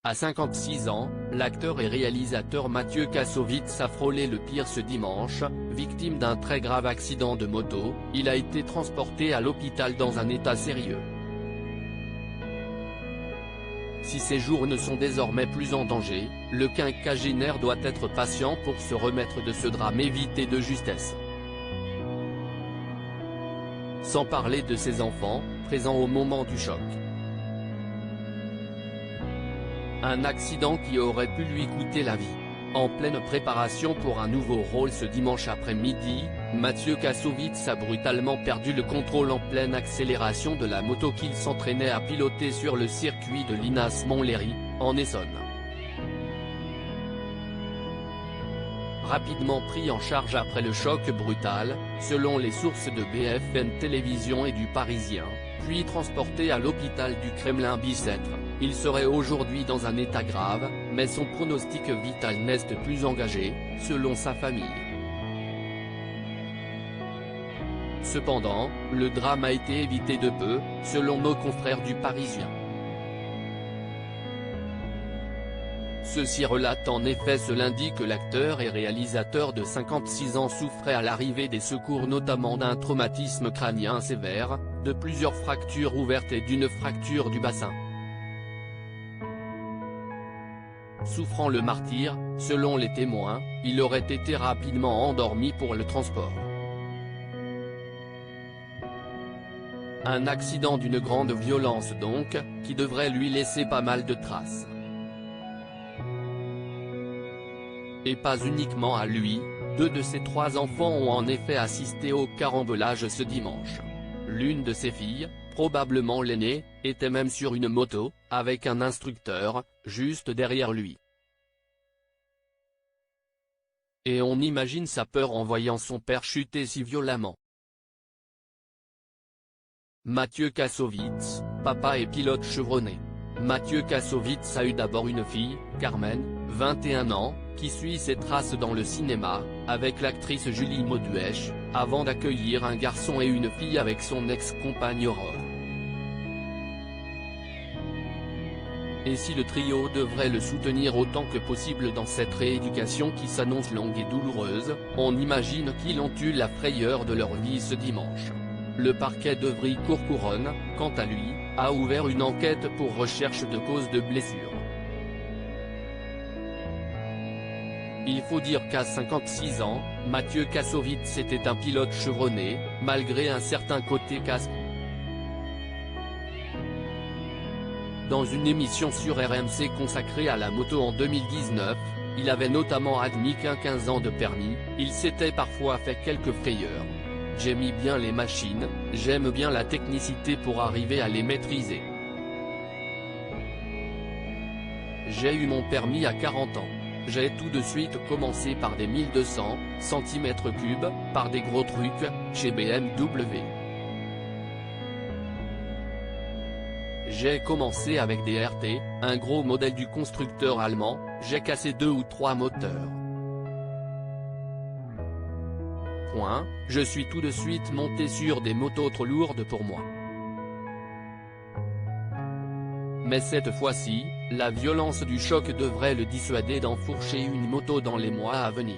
À 56 ans, l'acteur et réalisateur Mathieu Kassovitz a frôlé le pire ce dimanche. Victime d'un très grave accident de moto, il a été transporté à l'hôpital dans un état sérieux. Si ses jours ne sont désormais plus en danger, le quinquagénaire doit être patient pour se remettre de ce drame évité de justesse. Sans parler de ses enfants, présents au moment du choc. Un accident qui aurait pu lui coûter la vie. En pleine préparation pour un nouveau rôle ce dimanche après-midi, Mathieu Kassovitz a brutalement perdu le contrôle en pleine accélération de la moto qu'il s'entraînait à piloter sur le circuit de Linas-Montlhéry, en Essonne. Rapidement pris en charge après le choc brutal, selon les sources de BFM Télévision et du Parisien, puis transporté à l'hôpital du Kremlin-Bicêtre, il serait aujourd'hui dans un état grave, mais son pronostic vital n'est plus engagé, selon sa famille. Cependant, le drame a été évité de peu, selon nos confrères du Parisien. Ceux-ci relatent en effet ce lundi que l'acteur et réalisateur de 56 ans souffrait à l'arrivée des secours notamment d'un traumatisme crânien sévère, de plusieurs fractures ouvertes et d'une fracture du bassin. Souffrant le martyr, selon les témoins, il aurait été rapidement endormi pour le transport. Un accident d'une grande violence donc, qui devrait lui laisser pas mal de traces. Et pas uniquement à lui, 2 de ses 3 enfants ont en effet assisté au carambolage ce dimanche. L'une de ses filles, probablement l'aînée, était même sur une moto, avec un instructeur, juste derrière lui. Et on imagine sa peur en voyant son père chuter si violemment. Mathieu Kassovitz, papa et pilote chevronné. Mathieu Kassovitz a eu d'abord une fille, Carmen, 21 ans, qui suit ses traces dans le cinéma, avec l'actrice Julie Mauduèche, avant d'accueillir un garçon et une fille avec son ex-compagne Aurore. Et si le trio devrait le soutenir autant que possible dans cette rééducation qui s'annonce longue et douloureuse, on imagine qu'ils ont eu la frayeur de leur vie ce dimanche. Le parquet d'Evry-Courcouronnes, quant à lui, a ouvert une enquête pour recherche de cause de blessure. Il faut dire qu'à 56 ans, Mathieu Kassovitz était un pilote chevronné, malgré un certain côté casse. Dans une émission sur RMC consacrée à la moto en 2019, il avait notamment admis qu'à 15 ans de permis, il s'était parfois fait quelques frayeurs. J'aime bien les machines, j'aime bien la technicité pour arriver à les maîtriser. J'ai eu mon permis à 40 ans. J'ai tout de suite commencé par des 1200 cm3, par des gros trucs, chez BMW. J'ai commencé avec des RT, un gros modèle du constructeur allemand, j'ai cassé 2 ou 3 moteurs. Je suis tout de suite monté sur des motos trop lourdes pour moi. Mais cette fois-ci, la violence du choc devrait le dissuader d'enfourcher une moto dans les mois à venir.